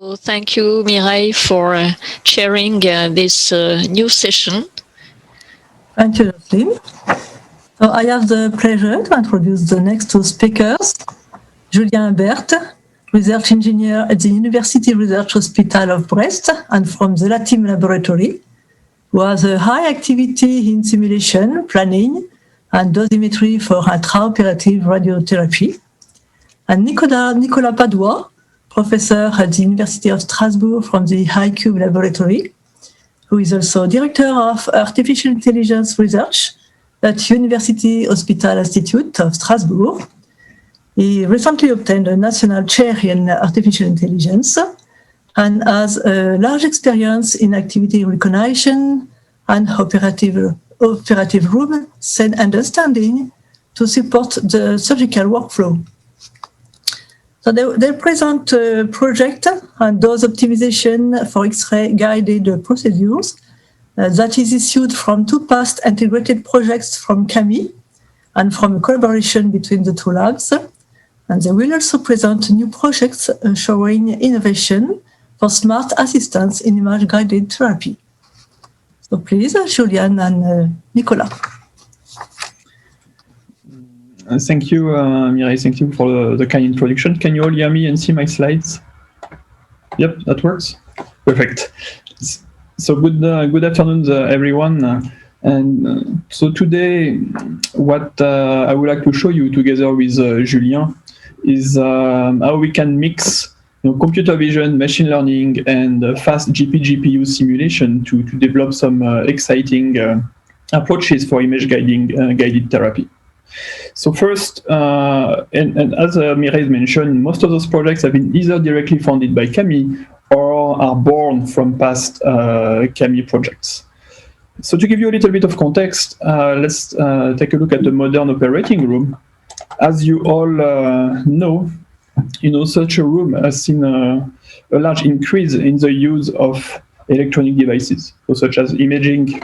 So thank you, Mireille, for chairing this new session. Thank you, Jocelyn. So I have the pleasure to introduce the next two speakers. Julien Humbert, research engineer at the University Research Hospital of Brest and from the LATIM laboratory, who has a high activity in simulation, planning, and dosimetry for intraoperative radiotherapy. And Nicolas Padua, professor at the University of Strasbourg from the HiCube laboratory, who is also director of artificial intelligence research at University Hospital Institute of Strasbourg. He recently obtained a national chair in artificial intelligence and has a large experience in activity recognition and operative room scene understanding to support the surgical workflow. So they present a project and dose optimization for X-ray guided procedures that is issued from two past integrated projects from CAMI and from a collaboration between the two labs. And they will also present new projects showing innovation for smart assistance in image-guided therapy. So please, Julien and Nicolas. Thank you, Mireille. Thank you for the kind introduction. Can you all hear me and see my slides? Yep, that works. Perfect. So good afternoon, everyone. So today, what I would like to show you together with Julien is how we can mix computer vision, machine learning, and fast GPU simulation to develop some exciting approaches for guided therapy. So first, and as Mireille mentioned, most of those projects have been either directly funded by CAMI or are born from past CAMI projects. So to give you a little bit of context, let's take a look at the modern operating room. As you all know, such a room has seen a large increase in the use of electronic devices, so such as imaging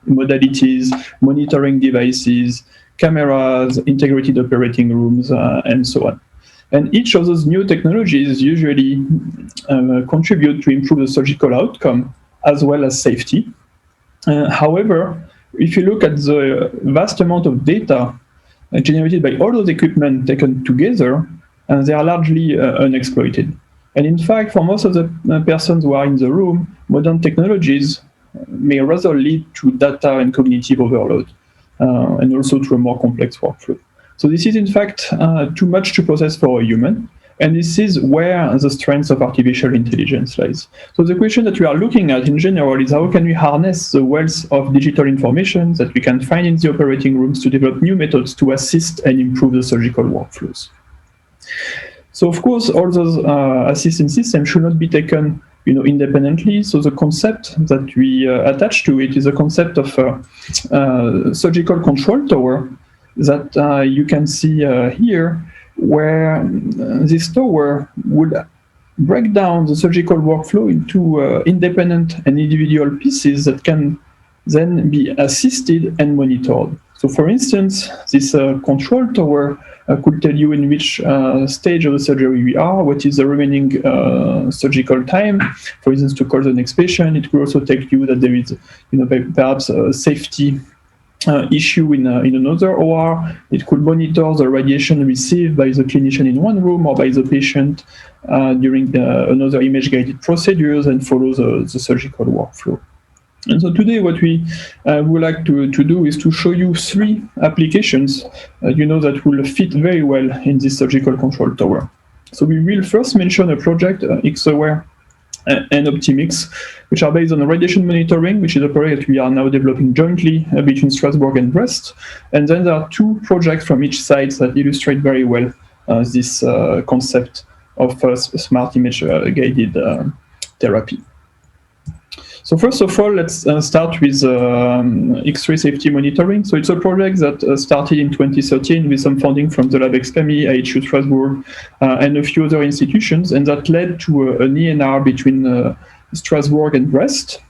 modalities, monitoring devices, cameras, integrated operating rooms, and so on. And each of those new technologies usually contribute to improve the surgical outcome as well as safety. However, if you look at the vast amount of data generated by all those equipment taken together, they are largely unexploited. And in fact, for most of the persons who are in the room, modern technologies may rather lead to data and cognitive overload, and also to a more complex workflow. So this is in fact too much to process for a human, and this is where the strength of artificial intelligence lies. So the question that we are looking at in general is how can we harness the wealth of digital information that we can find in the operating rooms to develop new methods to assist and improve the surgical workflows. So of course, all those assistance systems should not be taken independently. So the concept that we attach to it is a concept of surgical control tower that you can see here, where this tower would break down the surgical workflow into independent and individual pieces that can then be assisted and monitored. So for instance, this control tower could tell you in which stage of the surgery we are, what is the remaining surgical time. For instance, to call the next patient. It could also tell you that there is, perhaps a safety issue in another OR. It could monitor the radiation received by the clinician in one room or by the patient during another image-guided procedures and follow the surgical workflow. And so today what we would like to do is to show you three applications that will fit very well in this surgical control tower. So we will first mention a project, XAware and Optimix, which are based on radiation monitoring, which is a project that we are now developing jointly between Strasbourg and Brest. And then there are two projects from each side that illustrate very well this concept of smart image-guided therapy. So first of all, let's start with X-ray safety monitoring. So it's a project that started in 2013 with some funding from the LabX CAMI, IHU Strasbourg, and a few other institutions, and that led to an ENR between Strasbourg and Brest.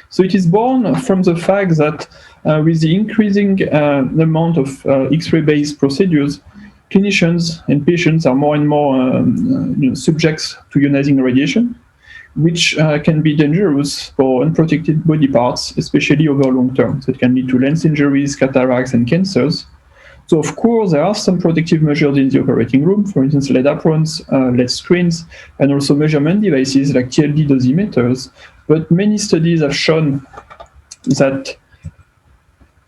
So it is born from the fact that with the increasing amount of X-ray-based procedures, clinicians and patients are more and more subjects to ionizing radiation, which can be dangerous for unprotected body parts, especially over long term. So it can lead to lens injuries, cataracts, and cancers. So of course, there are some protective measures in the operating room, for instance, LED aprons, LED screens, and also measurement devices like TLD dosimeters. But many studies have shown that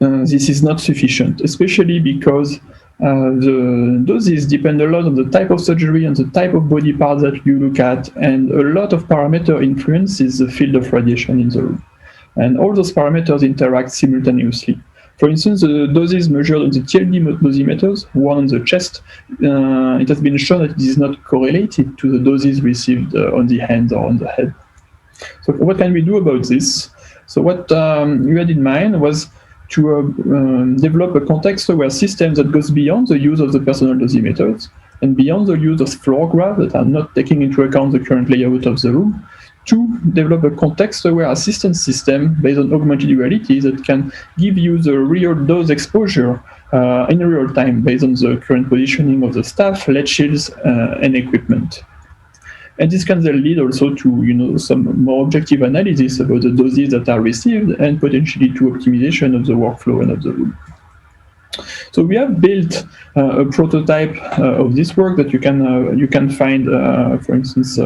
this is not sufficient, especially because the doses depend a lot on the type of surgery and the type of body parts that you look at, and a lot of parameter influences the field of radiation in the room. And all those parameters interact simultaneously. For instance, the doses measured on the TLD dosimeters, one on the chest, it has been shown that it is not correlated to the doses received on the hands or on the head. So what can we do about this? So what we had in mind was to develop a context-aware system that goes beyond the use of the personal dosimeters and beyond the use of floor graphs that are not taking into account the current layout of the room, to develop a context-aware assistance system based on augmented reality that can give you the real dose exposure in real time based on the current positioning of the staff, lead shields, and equipment. And this can then lead also to some more objective analysis about the doses that are received and potentially to optimization of the workflow and of the room. So we have built a prototype of this work that you can find, for instance,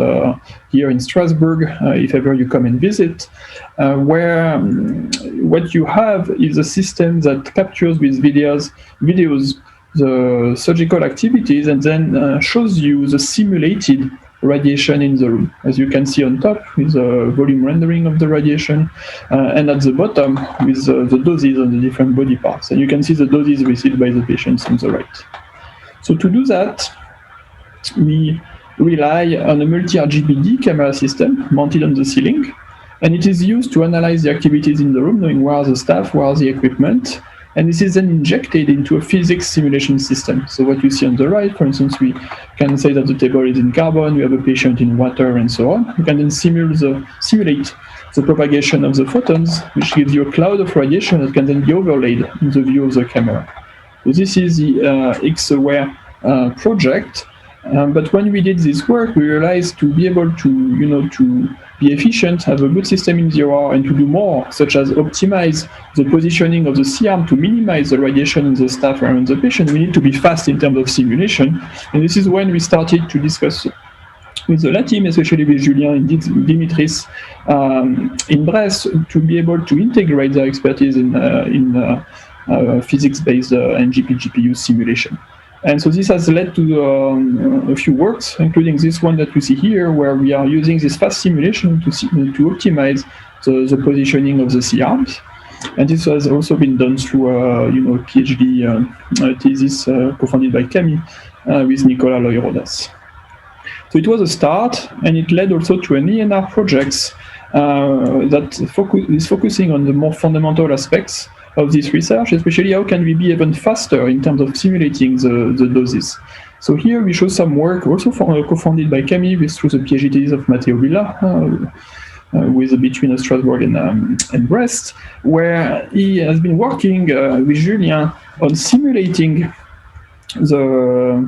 here in Strasbourg, if ever you come and visit, where what you have is a system that captures with videos the surgical activities and then shows you the simulated radiation in the room, as you can see on top with a volume rendering of the radiation, and at the bottom with the doses on the different body parts. And you can see the doses received by the patients on the right. So to do that, we rely on a multi-RGBD camera system mounted on the ceiling, and it is used to analyze the activities in the room, knowing where are the staff, where are the equipment, and this is then injected into a physics simulation system. So what you see on the right, for instance, we can say that the table is in carbon, we have a patient in water, and so on. You can then simulate the propagation of the photons, which gives you a cloud of radiation that can then be overlaid in the view of the camera. So this is the X-Aware project. But when we did this work, we realized to be able to be efficient, have a good system in ZOR, and to do more, such as optimize the positioning of the C-arm to minimize the radiation in the staff around the patient, we need to be fast in terms of simulation. And this is when we started to discuss with the lab team, especially with Julien and Dimitris in Brest, to be able to integrate their expertise in physics-based NGP-GPU simulation. And so this has led to a few works, including this one that we see here, where we are using this fast simulation to optimize the positioning of the C-arms. And this has also been done through a PhD thesis co-funded by Camille with Nicolas Loy-Rodas. So it was a start, and it led also to an ENR project that is focusing on the more fundamental aspects of this research, especially how can we be even faster in terms of simulating the doses. So here we show some work also co-funded by Camille through the PhD thesis of Matteo Villa, with between Strasbourg and Brest, where he has been working with Julien on simulating the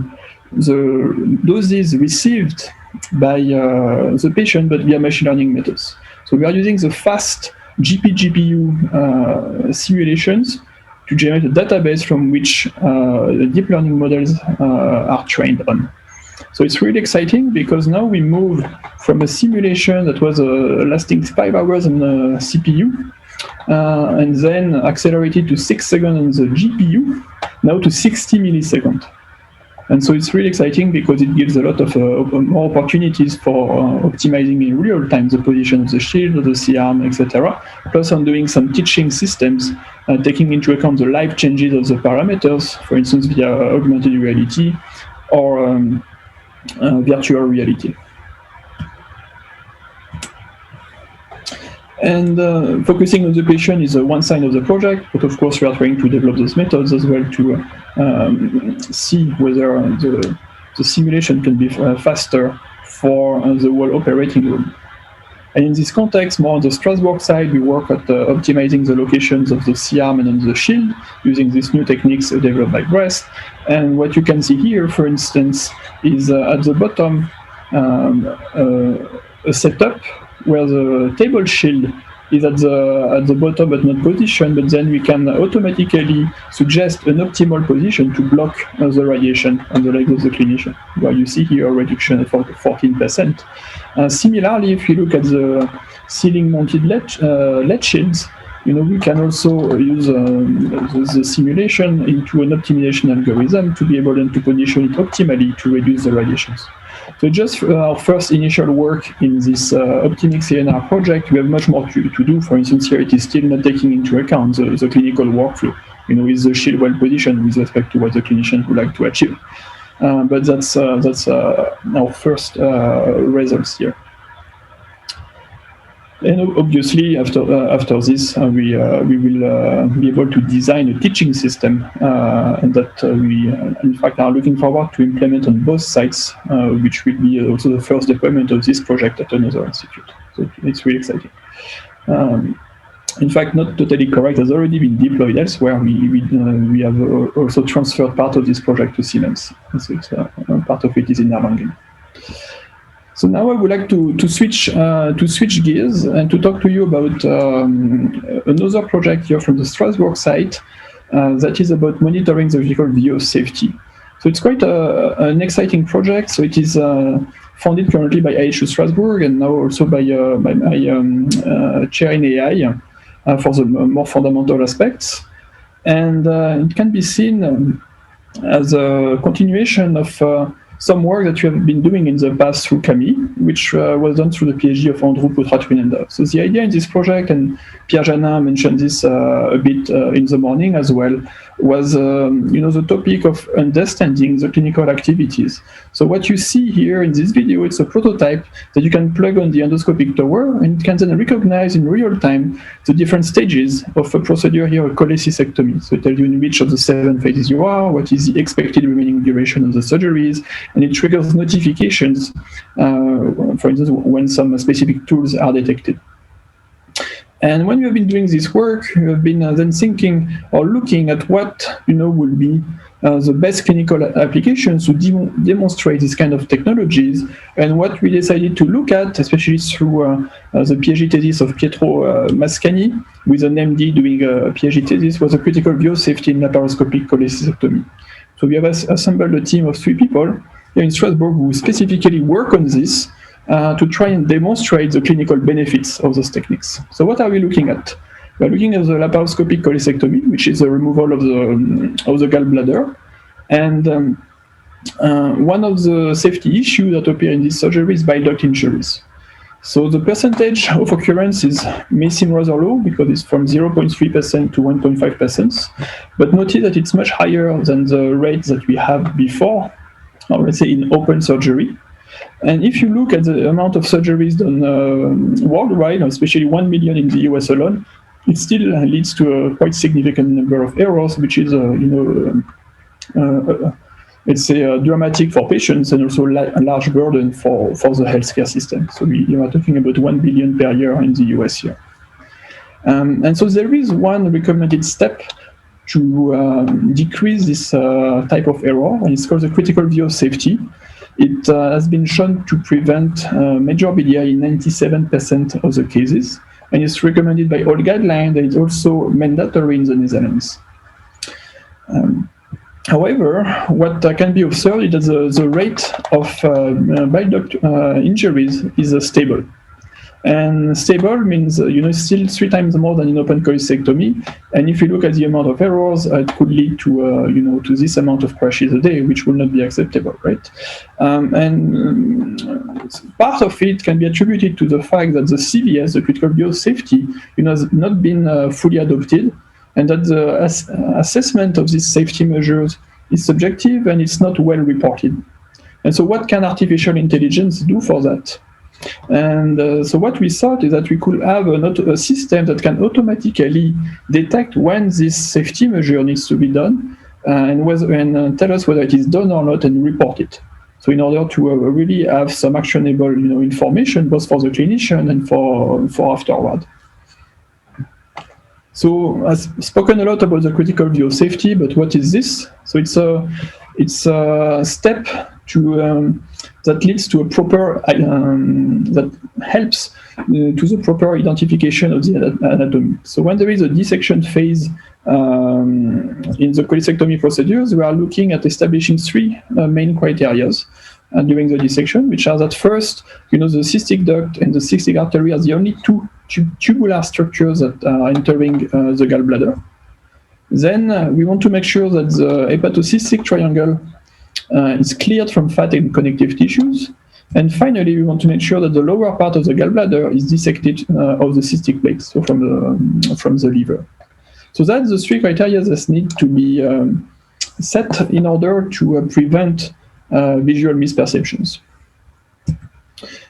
doses received by the patient, but via machine learning methods. So we are using the fast GPU simulations to generate a database from which deep learning models are trained on. So it's really exciting because now we move from a simulation that was lasting 5 hours on the CPU and then accelerated to 6 seconds on the GPU, now to 60 milliseconds. And so it's really exciting because it gives a lot of more opportunities for optimizing in real time the position of the shield, of the C-arm, etc. Plus on doing some teaching systems, taking into account the live changes of the parameters, for instance, via augmented reality or virtual reality. And focusing on the patient is one side of the project, but of course we are trying to develop those methods as well to see whether the simulation can be faster for the whole operating room. And in this context, more on the Strasbourg side, we work at optimizing the locations of the C-arm and on the shield using these new techniques developed by Brest. And what you can see here, for instance, is at the bottom a setup where the table shield is at the bottom but not positioned, but then we can automatically suggest an optimal position to block the radiation on the leg of the clinician, where you see here a reduction of 14%. Similarly, if you look at the ceiling-mounted LED shields, we can also use the simulation into an optimization algorithm to be able then to position it optimally to reduce the radiations. So just our first initial work in this Optimic CNR project, we have much more to do. For instance, here it is still not taking into account the clinical workflow, is the shield well positioned with respect to what the clinician would like to achieve. But that's our first results here. And obviously, after this, we will be able to design a teaching system, and that we, in fact, are looking forward to implement on both sites, which will be also the first deployment of this project at another institute. So it's really exciting. In fact, not totally correct, has already been deployed elsewhere. We have also transferred part of this project to Siemens. So it's, part of it is in Erlangen. So now I would like to switch gears and to talk to you about another project here from the Strasbourg site that is about monitoring the vehicle biosafety. So it's quite an exciting project. So it is funded currently by IHE Strasbourg and now also by my chair in AI for the more fundamental aspects. And it can be seen as a continuation of some work that you have been doing in the past through CAMI, which was done through the PhD of Andrew Potra-Twinenda. So the idea in this project, and Pierre Janin mentioned this a bit in the morning as well, was the topic of understanding the clinical activities. So what you see here in this video, it's a prototype that you can plug on the endoscopic tower, and it can then recognize in real time the different stages of a procedure here, a cholecystectomy. So it tells you in which of the 7 phases you are, what is the expected remaining duration of the surgeries, and it triggers notifications, for instance, when some specific tools are detected. And when you have been doing this work, you have been then thinking or looking at what will be the best clinical applications to demonstrate this kind of technologies. And what we decided to look at, especially through the PhD thesis of Pietro Mascagni, with an MD doing a PhD thesis, was a critical biosafety in laparoscopic cholecystectomy. So we have assembled a team of 3 people here in Strasbourg who specifically work on this to try and demonstrate the clinical benefits of those techniques. So what are we looking at? We're looking at the laparoscopic cholecystectomy, which is the removal of the gallbladder. And one of the safety issues that appear in this surgery is bile duct injuries. So the percentage of occurrences may seem rather low because it's from 0.3% to 1.5%, but notice that it's much higher than the rates that we had before, or let's say in open surgery. And if you look at the amount of surgeries done worldwide, especially 1 million in the US alone, it still leads to a quite significant number of errors, which is, let's say, dramatic for patients and also a large burden for the healthcare system. So we are talking about 1 billion per year in the US here. And so there is one recommended step to decrease this type of error, and it's called the critical view of safety. It has been shown to prevent major BDI in 97% of the cases, and it's recommended by all guidelines, and it's also mandatory in the Netherlands. However, what can be observed is that the rate of bile duct injuries is stable. And stable means still 3 times more than in open cholecystectomy. And if you look at the amount of errors, it could lead to to this amount of crashes a day, which will not be acceptable, right? And part of it can be attributed to the fact that the CVS, the critical biosafety, has not been fully adopted, and that the assessment of these safety measures is subjective and it's not well reported. And so, what can artificial intelligence do for that? And so what we thought is that we could have a system that can automatically detect when this safety measure needs to be done and tell us whether it is done or not and report it. So in order to really have some actionable, information, both for the clinician and for afterward. So I've spoken a lot about the critical view of safety, but what is this? So it's a step that leads to a proper that helps to the proper identification of the anatomy. So when there is a dissection phase in the cholecystectomy procedures, we are looking at establishing three main criteria during the dissection, which are that first, the cystic duct and the cystic artery are the only two tubular structures that are entering the gallbladder. Then we want to make sure that the hepatocystic triangle is cleared from fat and connective tissues. And finally, we want to make sure that the lower part of the gallbladder is dissected of the cystic plaques, so from the liver. So that's the three criteria that need to be set in order to prevent visual misperceptions.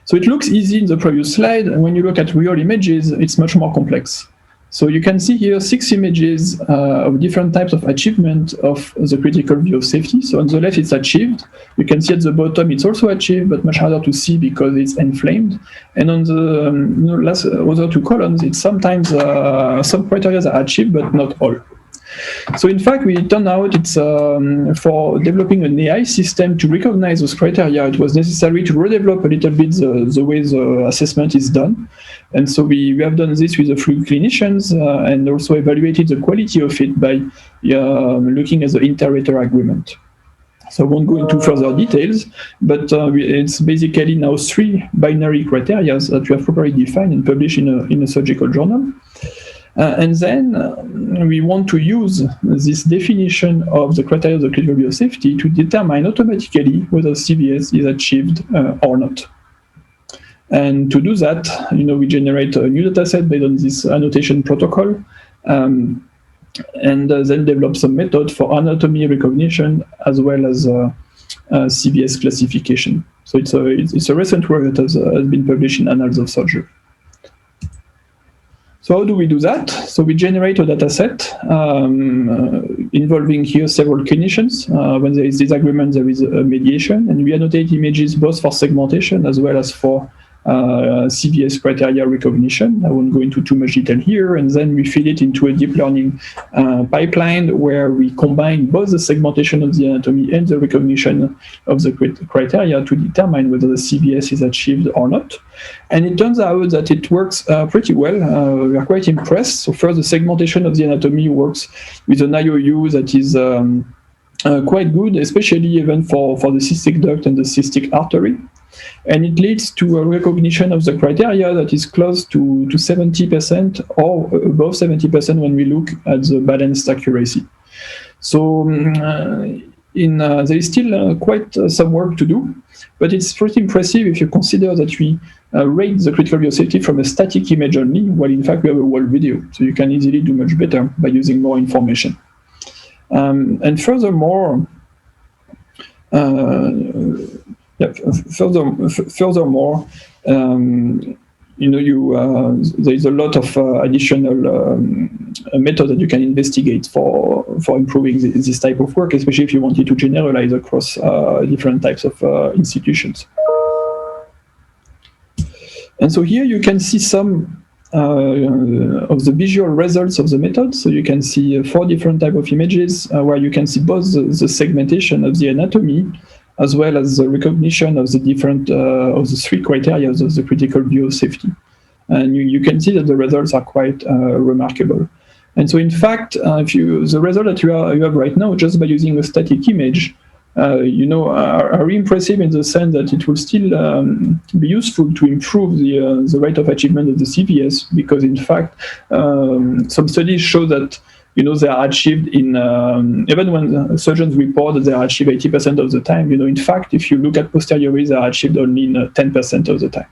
So it looks easy in the previous slide, and when you look at real images, it's much more complex. So you can see here 6 images of different types of achievement of the critical view of safety. So on the left, it's achieved. You can see at the bottom, it's also achieved, but much harder to see because it's inflamed. And on the last other two columns, it's sometimes some criteria are achieved, but not all. So in fact, it turned out it's for developing an AI system to recognize those criteria, it was necessary to redevelop a little bit the way the assessment is done. And so we have done this with a few clinicians and also evaluated the quality of it by looking at the inter-rater agreement. So I won't go into further details, but it's basically now 3 binary criteria that we have properly defined and published in a surgical journal. And then we want to use this definition of the criteria of the critical view of safety to determine automatically whether CVS is achieved or not. And to do that, we generate a new dataset based on this annotation protocol, and then develop some method for anatomy recognition as well as CVS classification. So it's a recent work that has been published in Annals of Surgery. So how do we do that? So we generate a data set involving here several clinicians. When there is disagreement, there is a mediation, and we annotate images both for segmentation as well as for CVS criteria recognition. I won't go into too much detail here. And then we feed it into a deep learning pipeline where we combine both the segmentation of the anatomy and the recognition of the criteria to determine whether the CVS is achieved or not. And it turns out that it works pretty well. We are quite impressed. So first, the segmentation of the anatomy works with an IOU that is quite good, especially even for the cystic duct and the cystic artery. And it leads to a recognition of the criteria that is close to 70% or above 70% when we look at the balanced accuracy. So there is still quite some work to do, but it's pretty impressive if you consider that we rate the critical view of safety from a static image only, while in fact we have a whole video. So you can easily do much better by using more information. And furthermore, furthermore, there is a lot of additional methods that you can investigate for improving this type of work, especially if you wanted to generalize across different types of institutions. And so here you can see some of the visual results of the method. So you can see 4 different types of images where you can see both the segmentation of the anatomy as well as the recognition of the different of the 3 criteria of the critical view of safety. And you can see that the results are quite remarkable. And so in fact, the result that you have right now, just by using a static image, are impressive in the sense that it will still be useful to improve the rate of achievement of the CVS, because in fact, some studies show that they are achieved in, even when surgeons report that they are achieved 80% of the time, in fact, if you look at posteriori, they are achieved only in 10% of the time.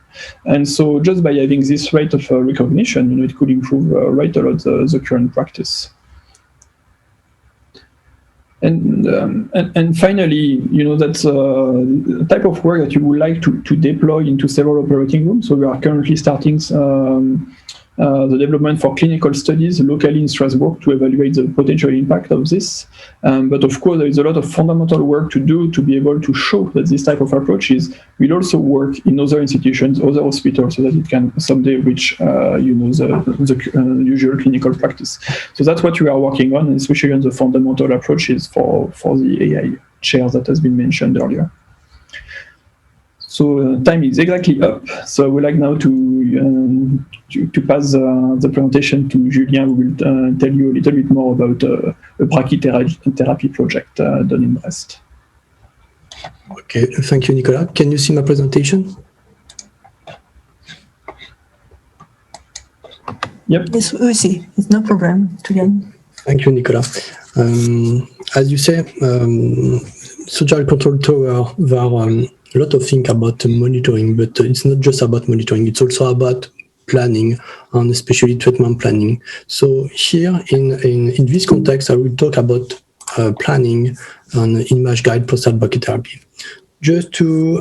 And so just by having this rate of recognition, it could improve right a lot the current practice. And finally, that's a type of work that you would like to deploy into several operating rooms. So we are currently starting the development for clinical studies locally in Strasbourg to evaluate the potential impact of this. But of course, there is a lot of fundamental work to do to be able to show that this type of approaches will also work in other institutions, other hospitals, so that it can someday reach, the usual clinical practice. So that's what we are working on, especially on the fundamental approaches for the AI chairs that has been mentioned earlier. So time is exactly up. So I would like now to pass the presentation to Julien, who will tell you a little bit more about a brachytherapy project done in Brest. Okay, thank you, Nicolas. Can you see my presentation? Yep. Yes, we see. It's no problem, Julien. Thank you, Nicolas. As you say, Surgical Control Tower, there are a lot of things about monitoring, but it's not just about monitoring, it's also about planning, and especially treatment planning. So here in this context, I will talk about planning and image-guided prostate brachytherapy. Just to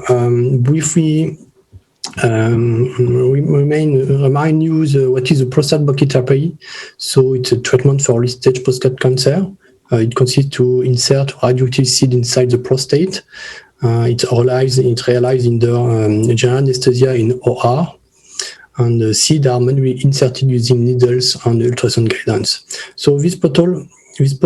briefly remind you what is a prostate brachytherapy. So it's a treatment for early-stage prostate cancer. It consists to insert radioactive seed inside the prostate. It's realized under general anesthesia in OR, and the seeds are manually inserted using needles and ultrasound guidance. So this protocol is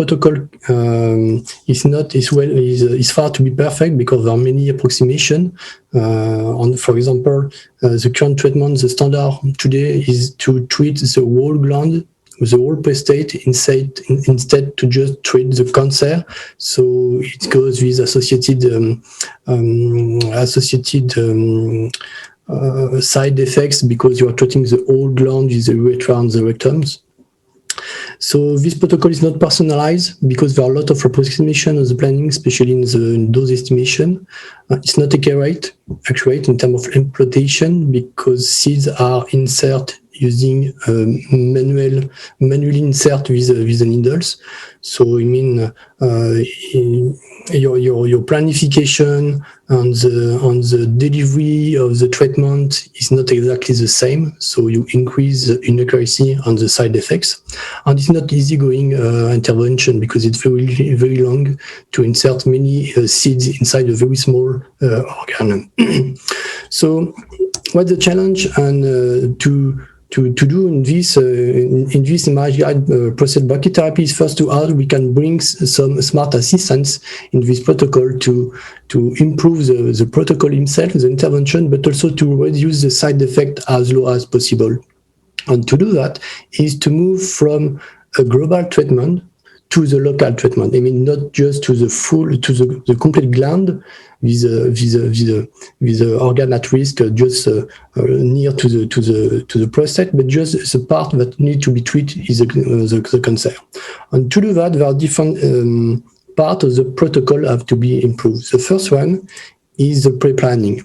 far to be perfect because there are many approximations. For example, the current treatment, the standard today is to treat the whole gland, the whole prostate, instead to just treat the cancer. So it goes with associated side effects because you are treating the whole gland with the urethra and the rectums. So this protocol is not personalized because there are a lot of approximation of the planning, especially in the dose estimation. It's not accurate in terms of implantation because seeds are inserted using manually insert with the needles. So I mean your planification and the delivery of the treatment is not exactly the same. So you increase the inaccuracy and the side effects. And it's not easygoing intervention because it's very, very long to insert many seeds inside a very small organ. So what's the challenge and to do in this image-guided prostate brachytherapy is first to how we can bring some smart assistance in this protocol to improve the protocol himself, the intervention, but also to reduce the side effect as low as possible. And to do that is to move from a global treatment to the local treatment. I mean, not just to the complete gland with the organ at risk, just near to the prostate, but just the part that need to be treated is the cancer. And to do that, there are different parts of the protocol have to be improved. The first one is the pre-planning.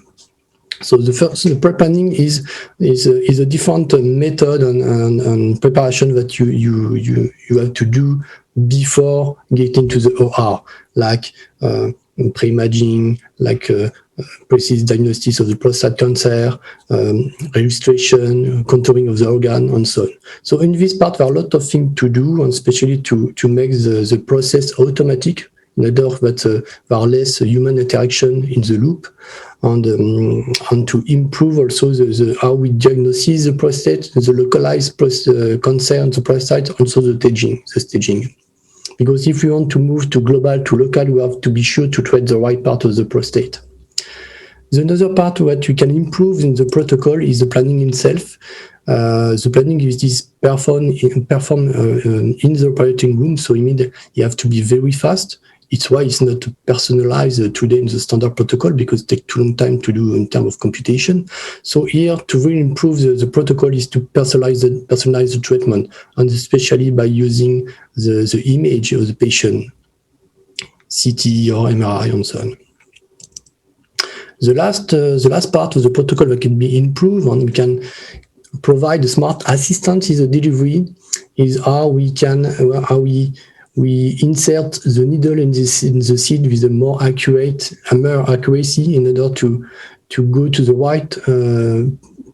So the pre-planning is a different method and preparation that you have to do before getting to the OR, like pre-imaging, like precise diagnosis of the prostate cancer, registration, contouring of the organ, and so on. So in this part, there are a lot of things to do, and especially to make the process automatic, in order that there are less human interaction in the loop, and to improve also how we diagnose the prostate, the localized cancer on the prostate, also the staging. Because if we want to move to global to local, we have to be sure to treat the right part of the prostate. The another part that we can improve in the protocol is the planning itself. The planning is performed in the operating room, so immediately you have to be very fast. It's why it's not personalized today in the standard protocol because it takes too long time to do in terms of computation. So here, to really improve the protocol is to personalize the treatment, and especially by using the image of the patient, CT or MRI and so on. The last part of the protocol that can be improved and we can provide a smart assistant is the delivery, is how we insert the needle in the seed with a more accuracy in order to go to the right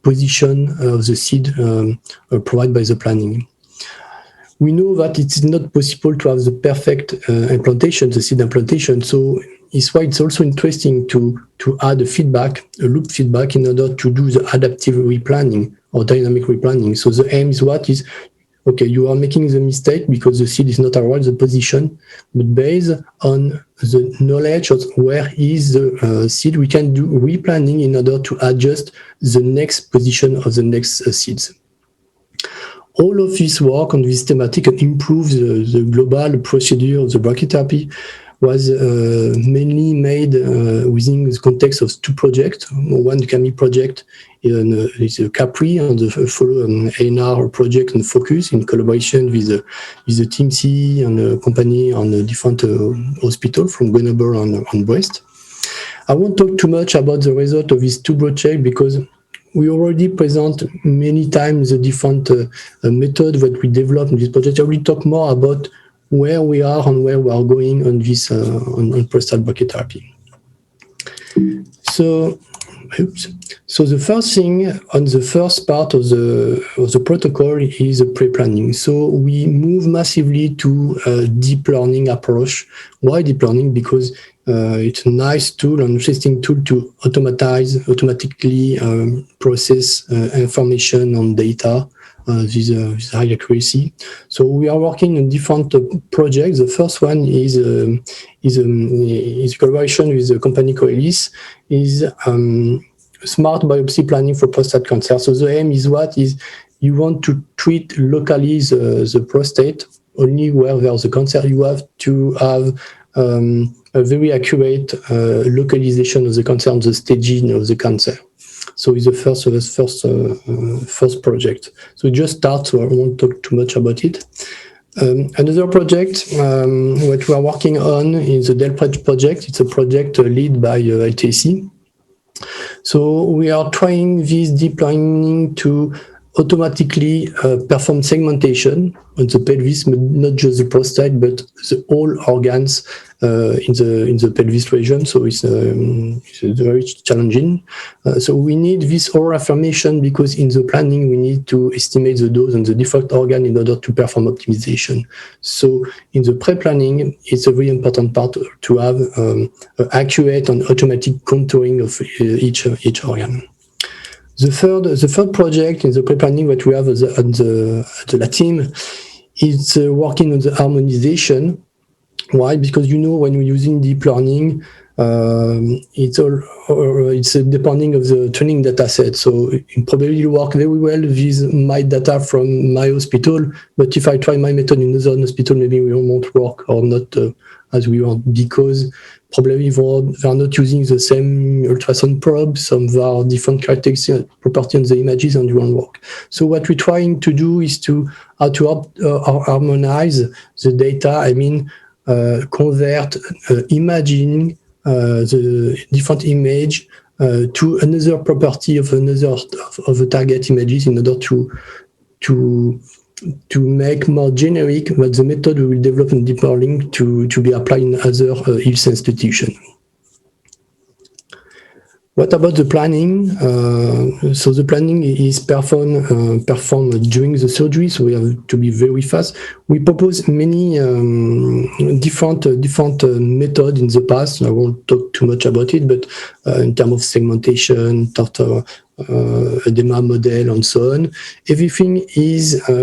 position of the seed provided by the planning. We know that it's not possible to have the perfect implantation, the seed implantation. So it's why it's also interesting to add a loop feedback in order to do the adaptive replanning or dynamic replanning. So the aim is okay, you are making the mistake because the seed is not around the position, but based on the knowledge of where is the seed, we can do replanning in order to adjust the next position of the next seeds. All of this work on this thematic and improve the global procedure of the brachytherapy was mainly made within the context of two projects. One CAMI project is a CAPRI, and the follow ANR project and Focus in collaboration with the TIMSI and a company on a different hospital from Grenoble and Brest. I won't talk too much about the result of these two projects because we already present many times the different methods that we developed in this project. I will talk more about where we are and where we are going on this on prostate brachytherapy. So the first thing on the first part of the protocol is the pre-planning. So we move massively to a deep learning approach. Why deep learning? Because it's a nice tool, an interesting tool to automatically process information on data with high accuracy. So we are working on different projects. The first one is collaboration with the company Coelis, is smart biopsy planning for prostate cancer. So the aim is you want to treat locally the prostate only where there's a cancer. You have to have a very accurate localization of the cancer and the staging of the cancer. So it's the first project. So it just starts, so I won't talk too much about it. Another project what we are working on is the DELPRED project. It's a project led by ITSC. So we are trying this deep learning to automatically perform segmentation on the pelvis, but not just the prostate, but the all organs in the pelvis region. So it's very challenging. So we need this all information because in the planning we need to estimate the dose on the different organ in order to perform optimization. So in the pre-planning, it's a very important part to have accurate and automatic contouring of each organ. The third project in the pre-planning that we have at the team is working on the harmonization. Why? Because when we're using deep learning, it's depending of the training data set. So it probably work very well with my data from my hospital, but if I try my method in another hospital, maybe it won't work or not as we want, because probably they're not using the same ultrasound probe, some are different characteristics, property on the images, and it won't work. So what we're trying to do is to harmonize the data. I mean, convert imaging the different image to another property of the target images in order to make more generic what the method we will develop in deep learning to be applied in other health institutions. What about the planning? So the planning is performed during the surgery, so we have to be very fast. We propose many different methods in the past. I won't talk too much about it, but in terms of segmentation, edema model, and so on, everything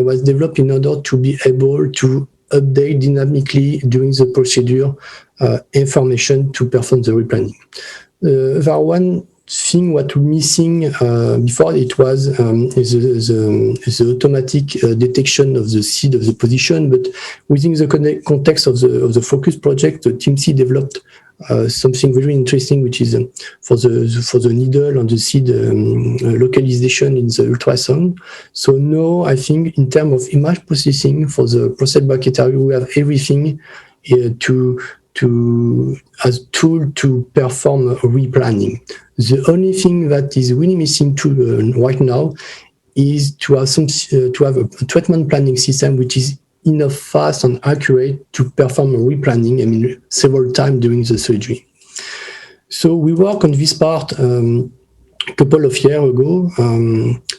was developed in order to be able to update dynamically during the procedure information to perform the replanning. There one thing what we're missing before it was the automatic detection of the seed of the position, but within the context of the Focus project, the TIMSI developed something very interesting, which is for the needle and the seed localization in the ultrasound. So now I think in terms of image processing for the prostate brachytherapy, we have everything as tool to perform replanning. The only thing that is really missing right now is to have a treatment planning system which is enough fast and accurate to perform a replanning, I mean, several times during the surgery. So we work on this part couple of years ago.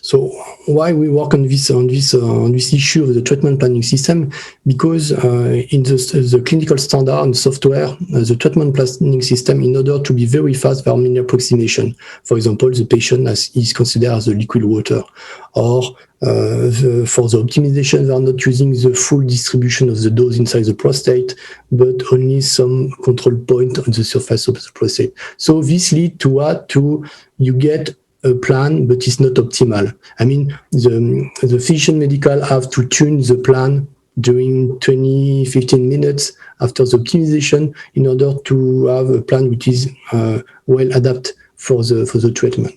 So why we work on this issue of the treatment planning system? Because in the clinical standard and software, the treatment planning system, in order to be very fast, there are many approximation. For example, the patient is considered as a liquid water, or for the optimization, they are not using the full distribution of the dose inside the prostate, but only some control point on the surface of the prostate. So this leads to what? You get a plan, but it's not optimal. I mean, the physician medical have to tune the plan during 20-15 minutes after the optimization in order to have a plan which is well adapted for the treatment.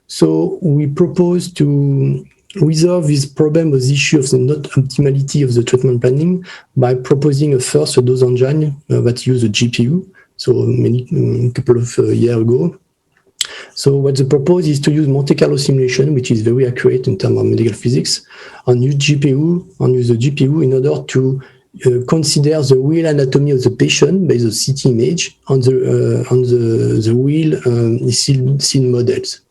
So we propose to resolve this problem, this issue of the not optimality of the treatment planning, by proposing a dose engine that use a GPU. So a couple of years ago. So what the purpose is to use Monte Carlo simulation, which is very accurate in terms of medical physics, and use the GPU in order to consider the real anatomy of the patient based on CT image on the real scene models.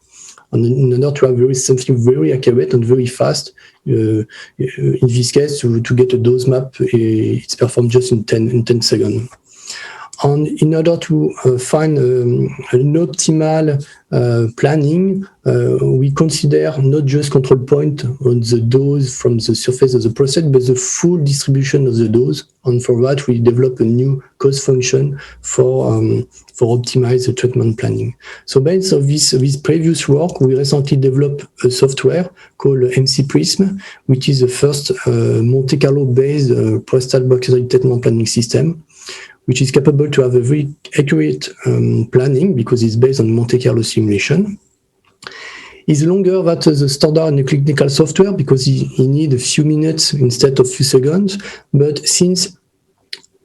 And in order to have something very accurate and very fast, in this case, to get a dose map, it's performed just in 10 seconds. And in order to find an optimal planning, we consider not just control point on the dose from the surface of the prostate, but the full distribution of the dose. And for that, we develop a new cost function for optimize the treatment planning. So based on this previous work, we recently developed a software called MC Prism, which is the first Monte Carlo-based prostate bacterial treatment planning system, which is capable to have a very accurate planning because it's based on Monte Carlo simulation. It's longer than the standard in the clinical software because you need a few minutes instead of few seconds. But since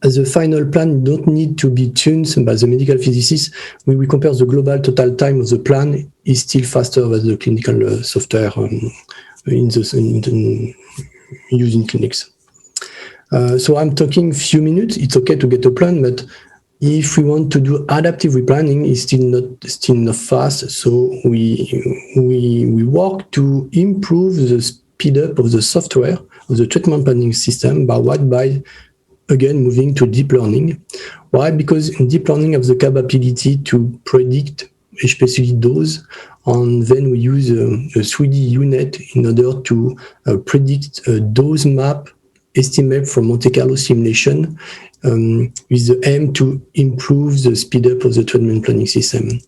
the final plan don't need to be tuned by the medical physicist, when we compare the global total time of the plan is still faster than the clinical software used in clinics. So I'm talking few minutes. It's okay to get a plan, but if we want to do adaptive replanning, it's still not fast. So we work to improve the speed up of the software of the treatment planning system by again moving to deep learning. Why? Because in deep learning have the capability to predict especially dose, and then we use a 3D unit in order to predict a dose map estimate from Monte Carlo simulation with the aim to improve the speed up of the treatment planning system.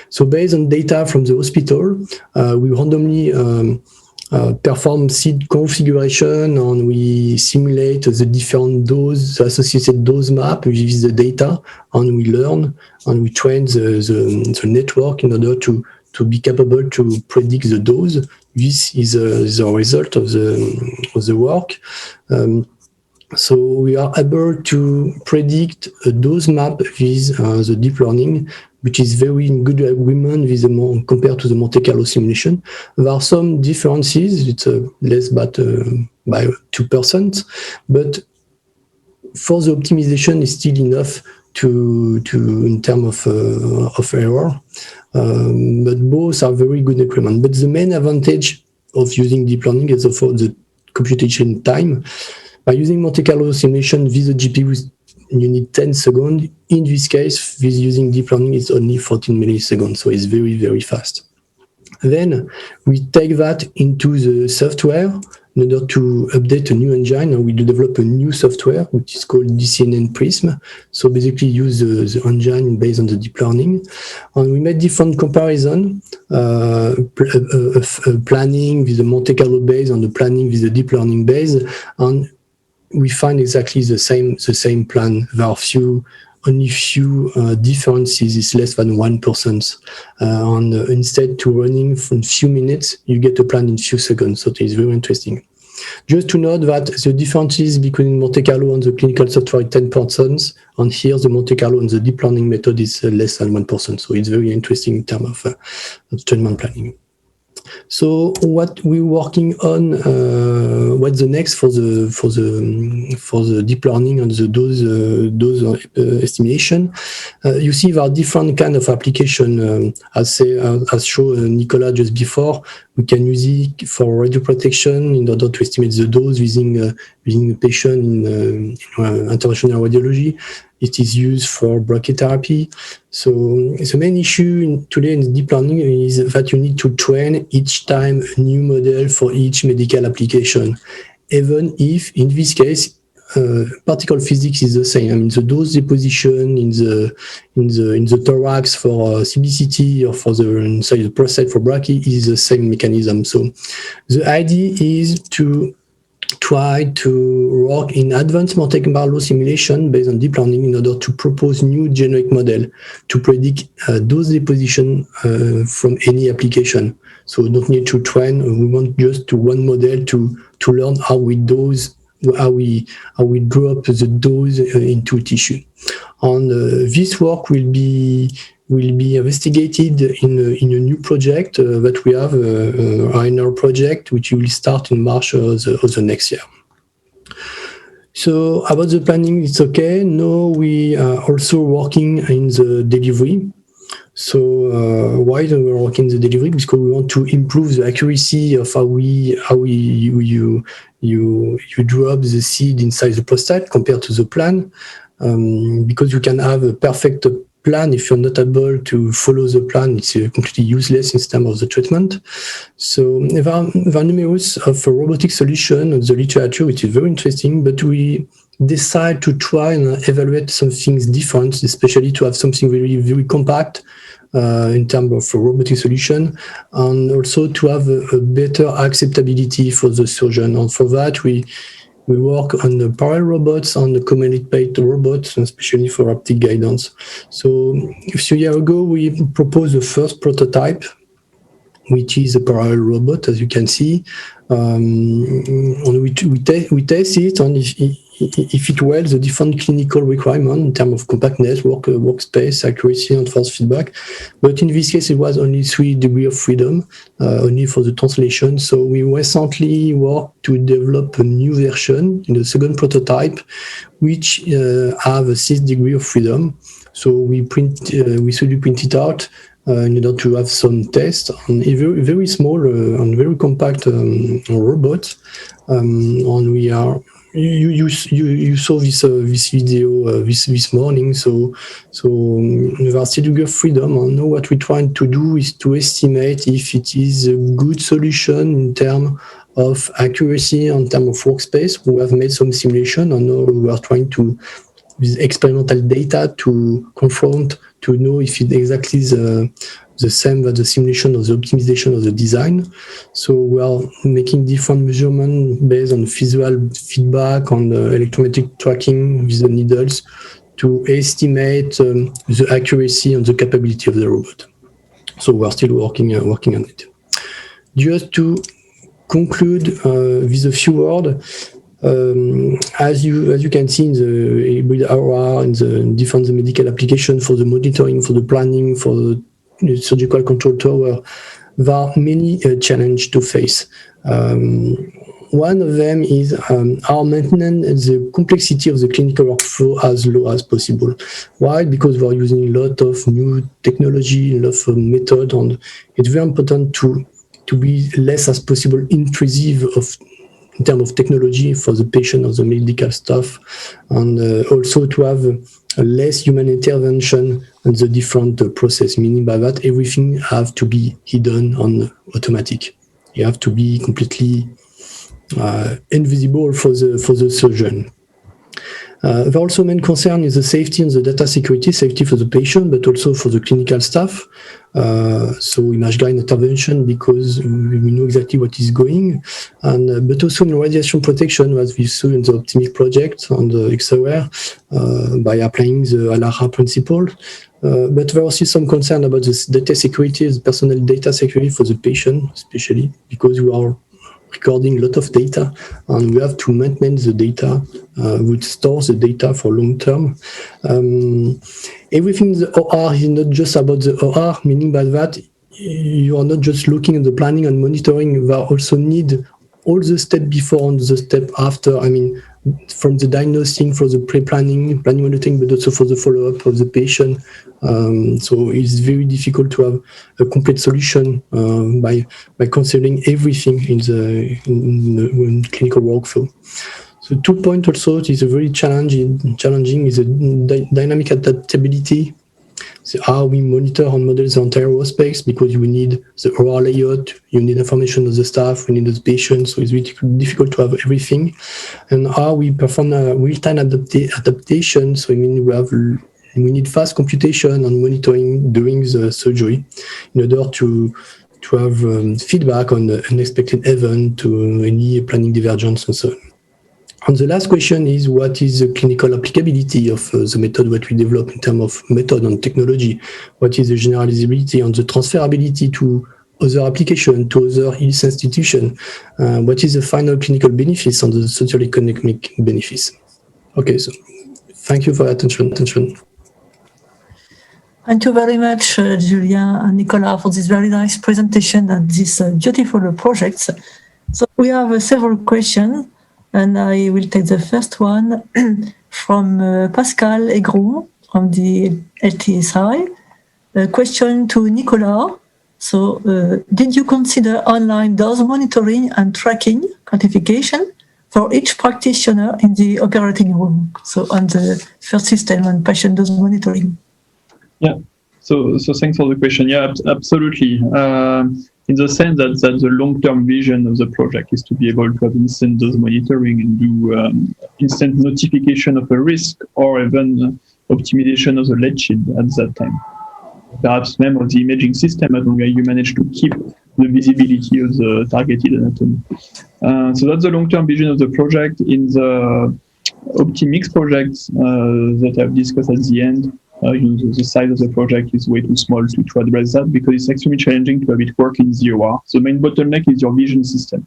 So based on data from the hospital, we randomly perform seed configuration and we simulate the different dose, the associated dose map with the data, and we learn and we train the network in order to be capable to predict the dose. This is the result of the work. So we are able to predict a dose map with the deep learning, which is very in good agreement with compared to the Monte Carlo simulation. There are some differences. It's less but by 2%, but for the optimization is still enough to in terms of error. But both are very good agreement. But the main advantage of using deep learning is for the computation time. By using Monte Carlo simulation with the GPU, you need 10 seconds. In this case, with using deep learning, it's only 14 milliseconds, so it's very, very fast. Then we take that into the software in order to update a new engine, and we develop a new software, which is called DCNN Prism. So basically use the engine based on the deep learning. And we made different comparison, planning with the Monte Carlo base and the planning with the deep learning base. And we find exactly the same plan. There are only few differences. It's less than 1%. And instead to running from few minutes, you get a plan in few seconds. So it is very interesting. Just to note that the differences between Monte Carlo and the clinical software is 10%, and here the Monte Carlo and the deep learning method is less than 1%. So it's very interesting in terms of treatment planning. So what we're working on, what's the next for the deep learning and the dose estimation? You see there are different kind of application. As shown Nicolas just before, we can use it for radio protection in order to estimate the dose using the patient in interventional radiology. It is used for brachytherapy. So the main issue today in deep learning is that you need to train each time a new model for each medical application, even if in this case particle physics is the same. I mean, the dose deposition in the thorax for CBCT or for inside the prostate for brachy is the same mechanism. So the idea is to try to work in advanced Monte Carlo simulation based on deep learning in order to propose new generic model to predict dose deposition from any application. So we don't need to train. We want just one model to learn how we dose, how we drop the dose into tissue. And this work will be investigated in a new project that we have, our project, which will start in March of the next year. So about the planning, it's okay. Now we are also working in the delivery. So why do we work in the delivery? Because we want to improve the accuracy of how you drop the seed inside the prostate compared to the plan. Because you can have a perfect plan. If you're not able to follow the plan, it's completely useless in terms of the treatment. So there are numerous of robotic solutions in the literature, which is very interesting, but we decide to try and evaluate some things different, especially to have something very, very compact in terms of robotic solution, and also to have a better acceptability for the surgeon. And for that, we work on the parallel robots, on the commonly paid robots, especially for haptic guidance. So a few years ago, we proposed the first prototype, which is a parallel robot, as you can see. And we test it, and if it well, the different clinical requirements in terms of compactness, workspace, accuracy, and force feedback. But in this case, it was only 3 degrees of freedom, only for the translation. So we recently worked to develop a new version in the second prototype, which have a 6 degrees of freedom. So we 3D print it out in order to have some tests on a very, very small and very compact robots. And we are. You saw this video this morning. So with our 6 degrees of freedom, and now what we're trying to do is to estimate if it is a good solution in terms of accuracy, in terms of workspace. We have made some simulation, and now we are trying to with experimental data to confront to know if it's exactly the same as the simulation or the optimization of the design. So we are making different measurements based on visual feedback, on the electromagnetic tracking with the needles to estimate the accuracy and the capability of the robot. So we are still working on it. Just to conclude with a few words, as you can see in the hybrid AOR, in the different medical application for the monitoring, for the planning, for the surgical control tower, there are many challenges to face. One of them is our maintenance the complexity of the clinical workflow as low as possible. Why? Because we are using a lot of new technology, a lot of method, and it's very important to be less as possible intrusive in terms of technology for the patient or the medical staff, and also to have less human intervention on the different process, meaning by that everything have to be hidden on automatic. You have to be completely invisible for the surgeon. The also main concern is the safety and the data security, safety for the patient, but also for the clinical staff. So image guide intervention, because we know exactly what is going, and but also in radiation protection, as we saw in the Optimic project on the XOR, by applying the ALARA principle. But there are also some concern about the data security, the personal data security for the patient, especially because we are recording a lot of data, and we have to maintain the data, would store the data for long term. Everything in the OR is not just about the OR, meaning by that you are not just looking at the planning and monitoring, you also need all the steps before and the step after. I mean, from the diagnosing, for the pre-planning, planning monitoring, but also for the follow-up of the patient. So it's very difficult to have a complete solution by considering everything in the clinical workflow. So 2 points also is a very challenging is a dynamic adaptability. So how we monitor and model the entire workspace, because you need the OR layout, you need information of the staff, we need the patients, so it's really difficult to have everything. And how we perform real-time adaptation, so I mean we need fast computation and monitoring during the surgery in order to have feedback on the unexpected event, to any planning divergence and so on. And the last question is, what is the clinical applicability of the method that we develop in terms of method and technology? What is the generalizability and the transferability to other applications, to other health institutions? What is the final clinical benefits and the socio-economic benefits? Okay, so thank you for your attention. Thank you very much, Julien and Nicolas, for this very nice presentation and these beautiful projects. So we have several questions. And I will take the first one from Pascal Aigrou from the LTSI. A question to Nicolas. So, did you consider online dose monitoring and tracking quantification for each practitioner in the operating room? So, on the first system on patient dose monitoring. Yeah. So thanks for the question. Yeah, absolutely. In the sense that the long-term vision of the project is to be able to have instant dose monitoring and do instant notification of a risk, or even optimization of the lead sheet at that time. Perhaps même of the imaging system, as long as you manage to keep the visibility of the targeted anatomy. So that's the long-term vision of the project. In the OptiMix project that I've discussed at the end, the size of the project is way too small to address that, because it's extremely challenging to have it work in ZOR. So the main bottleneck is your vision system.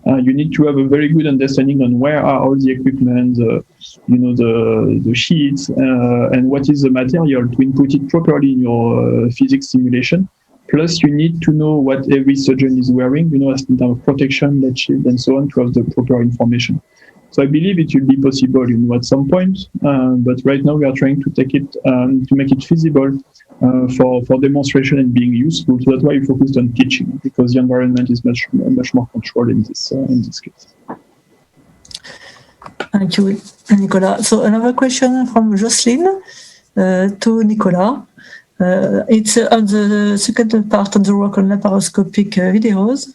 You need to have a very good understanding on where are all the equipment, the sheets, and what is the material to input it properly in your physics simulation. Plus, you need to know what every surgeon is wearing, as in terms of protection, lead shield, and so on, to have the proper information. So I believe it will be possible, at some point, but right now we are trying to take it to make it feasible for demonstration and being useful. So that's why we focused on teaching, because the environment is much more controlled in this case. Thank you, Nicolas. So another question from Jocelyn to Nicolas. It's on the second part of the work on laparoscopic videos.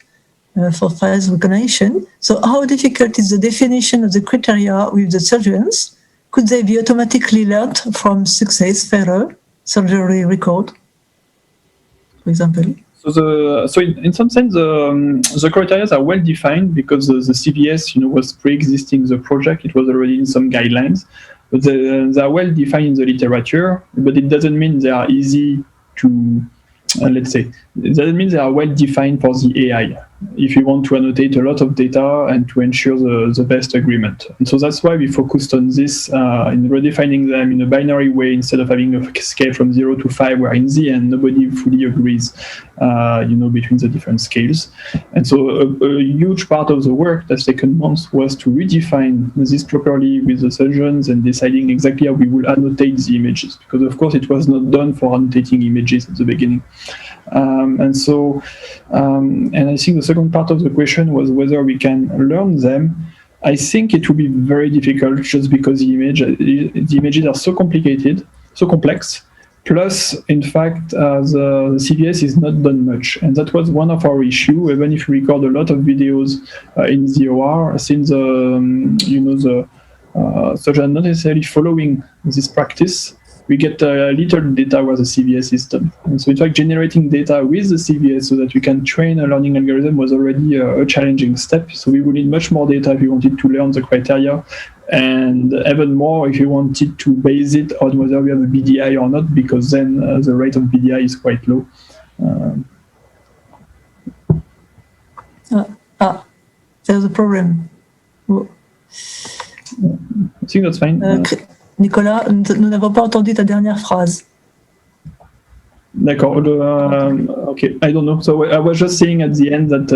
For phase recognition. So how difficult is the definition of the criteria with the surgeons? Could they be automatically learned from success, failure, surgery record, for example? So in some sense, the criteria are well defined, because the CVS, was pre-existing the project. It was already in some guidelines, but they are well defined in the literature. But it doesn't mean they are easy to, let's say, it doesn't mean they are well defined for the AI, if you want to annotate a lot of data and to ensure the best agreement. And so that's why we focused on this in redefining them in a binary way, instead of having a scale from 0 to 5, where in the end nobody fully agrees, between the different scales. And so a huge part of the work that taken months was to redefine this properly with the surgeons and deciding exactly how we will annotate the images, because of course it was not done for annotating images at the beginning. And I think the second part of the question was whether we can learn them. I think it will be very difficult, just because the images are so complicated, so complex. Plus, in fact, the CVS is not done much, and that was one of our issues. Even if we record a lot of videos in ZOR, since the surgeon not necessarily following this practice, we get little data where the CVS is done. And so in fact, generating data with the CVS so that we can train a learning algorithm was already a challenging step. So we will need much more data if we wanted to learn the criteria, and even more if you wanted to base it on whether we have a BDI or not, because then the rate of BDI is quite low. There's a problem. I think that's fine. Nicolas, nous n'avons pas entendu ta dernière phrase. D'accord. Okay, I don't know. So I was just saying at the end that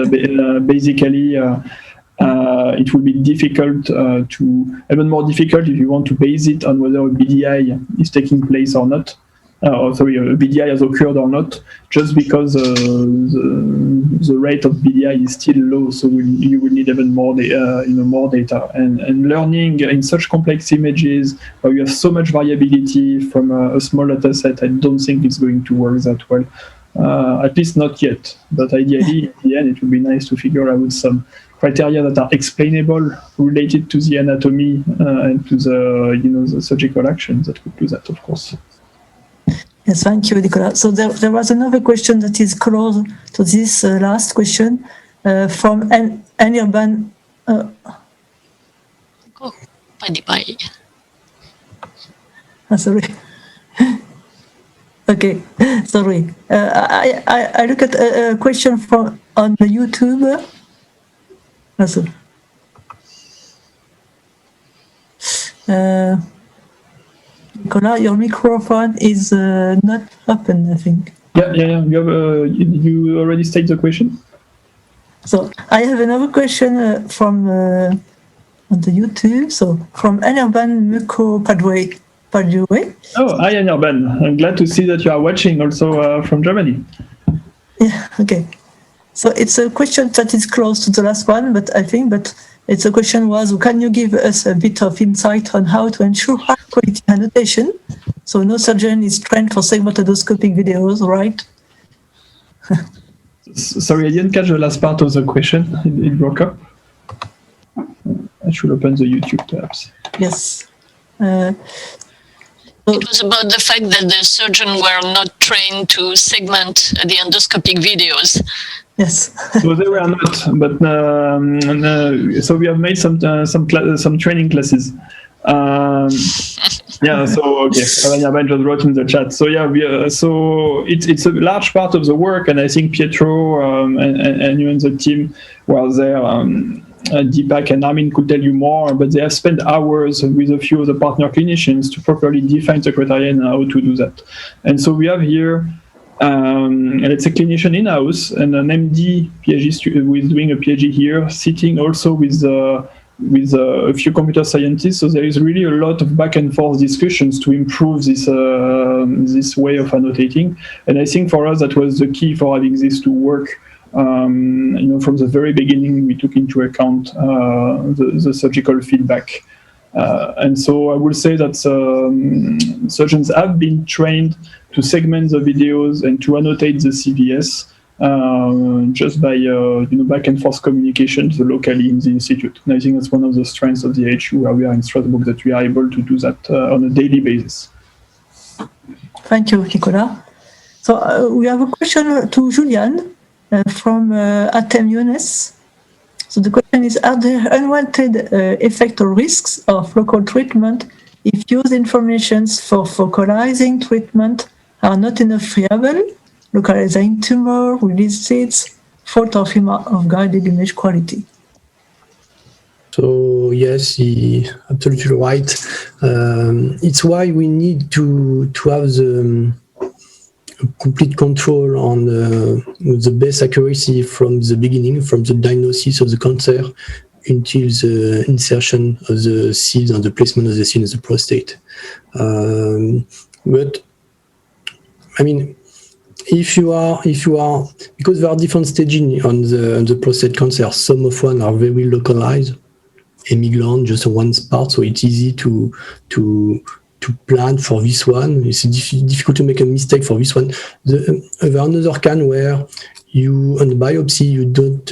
basically it will be difficult even more difficult if you want to base it on whether a BDI is taking place or not. A BDI has occurred or not, just because the rate of BDI is still low, so you will need even more data. And learning in such complex images where you have so much variability from a small data set, I don't think it's going to work that well. At least not yet. But ideally, in the end, it would be nice to figure out some criteria that are explainable related to the anatomy and to the surgical actions that could do that, of course. Yes, thank you, Nicolas. So there was another question that is close to this last question from Anirban. Sorry. Okay, sorry. I look at a question on the YouTube. Nicolas, your microphone is not open, I think. Yeah. You already stated the question? So I have another question from on the YouTube. So from Anirban Mukhopadhyay. Oh, hi Anirban. I'm glad to see that you are watching also from Germany. Yeah, okay. So it's a question that is close to the last one, but it's a question was, can you give us a bit of insight on how to ensure high quality annotation? So no surgeon is trained for segment endoscopic videos, right? Sorry, I didn't catch the last part of the question. It broke up. I should open the YouTube tabs. Yes. It was about the fact that the surgeons were not trained to segment the endoscopic videos. Yes. So they were not, but so we have made some training classes. Yeah. So okay, Anirban just wrote in the chat. So yeah, so it's a large part of the work, and I think Pietro and you and the team were there. Deepak and Armin could tell you more, but they have spent hours with a few of the partner clinicians to properly define the criteria and how to do that. And so we have here, let's say, clinician in-house and an MD PhD who is doing a PhD here, sitting also with a few computer scientists. So there is really a lot of back and forth discussions to improve this way of annotating. And I think for us that was the key for having this to work. From the very beginning, we took into account the surgical feedback. And so I will say that surgeons have been trained to segment the videos and to annotate the CVS just by back and forth communications locally in the institute. And I think that's one of the strengths of the HU where we are in Strasbourg, that we are able to do that on a daily basis. Thank you, Nicolas. So we have a question to Julian. From Atem Younes. So the question is, are there unwanted effects or risks of local treatment if used informations for focalizing treatment are not enough reliable, localizing tumor, release seeds, fault of guided image quality? So yes, he's absolutely right. It's why we need to have the complete control on the best accuracy from the beginning, from the diagnosis of the cancer until the insertion of the seeds and the placement of the seed in the prostate. But I mean, if you are, because there are different stages on the prostate cancer. Some of one are very localized, hemigland, just one part, so it's easy to plan for this one. It's difficult to make a mistake for this one. There another can where you, on the biopsy, you don't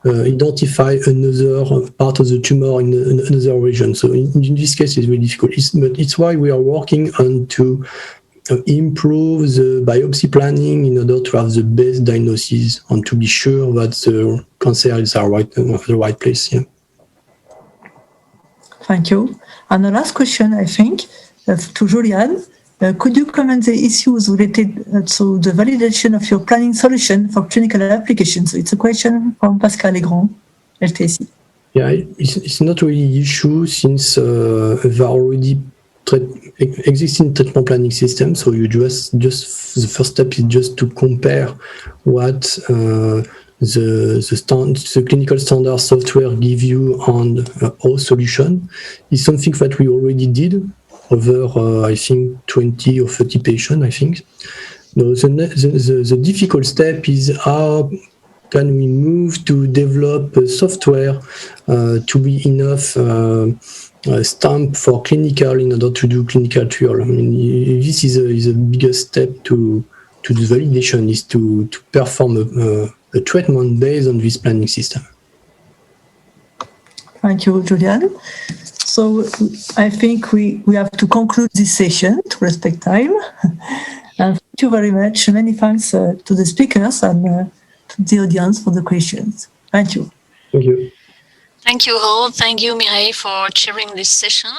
identify another part of the tumor in another region. So in this case, it's very difficult. But it's why we are working on to improve the biopsy planning in order to have the best diagnosis and to be sure that the cancer is at the right place. Yeah. Thank you. And the last question, I think, to Julian, could you comment the issues related to the validation of your planning solution for clinical applications? So it's a question from Pascal Legrand, LTC. Yeah, it's not really an issue since there are already existing treatment planning system. So you just the first step is just to compare what the clinical standard software give you on our solution. Is something that we already did over I think 20 or 30 patients, I think. No, the difficult step is how can we move to develop a software to be enough stamp for clinical in order to do clinical trial. I mean, this is the biggest step to the validation, is to perform a treatment based on this planning system. Thank you, Julian. So I think we have to conclude this session to respect time. And thank you very much. Many thanks to the speakers and to the audience for the questions. Thank you. Thank you. Thank you all. Thank you, Mireille, for chairing this session.